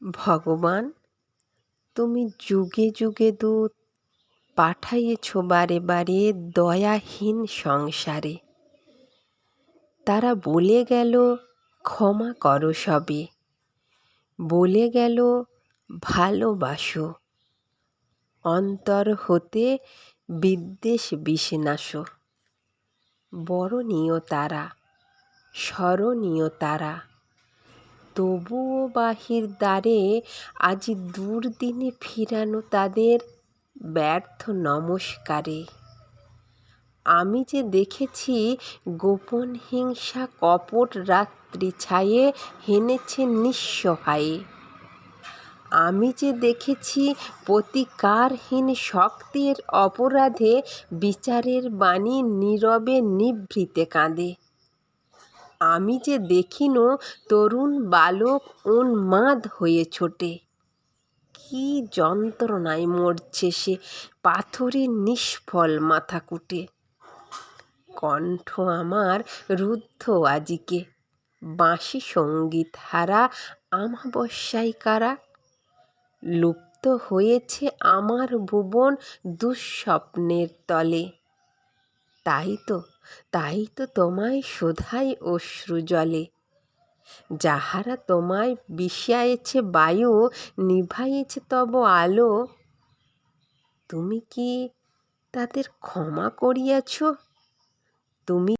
ভগবান, তুমি যুগে যুগে দূত পাঠাইয়েছ বারে বারে দয়াহীন সংসারে। তারা বলে গেল ক্ষমা করো সবে, বলে গেল ভালোবাসো, অন্তর হতে বিদ্বেষ বিষ বরণীয় তারা, স্মরণীয় তারা, তবুও বাহির দ্বারে আজি দুর্দিনে ফিরানো তাদের ব্যর্থ নমস্কারে। আমি যে দেখেছি গোপন হিংসা কপট রাত্রি ছায়ে হেনেছে নিঃসহায়ে। আমি যে দেখেছি প্রতিকারহীন শক্তির অপরাধে বিচারের বাণী নীরবে নিভৃতে কাঁদে। আমি যে দেখিনু তরুণ বালক উন্মাদ হয়ে ছোটে, কি যন্ত্রণায় মরছে সে পাথরের নিষ্ফল মাথাকুটে। কণ্ঠ আমার রুদ্ধ আজিকে, বাঁশি সঙ্গীত হারা আমাবস্যায় কারা। লুপ্ত হয়েছে আমার ভুবন দুঃস্বপ্নের তলে। তাই তো তোমায় শোধাই অশ্রু জলে। যাহারা তোমায় বিষিয়েছে বায়ু, নিভাইয়েছে তব আলো, তুমি কি তাদের ক্ষমা করিয়াছ? তুমি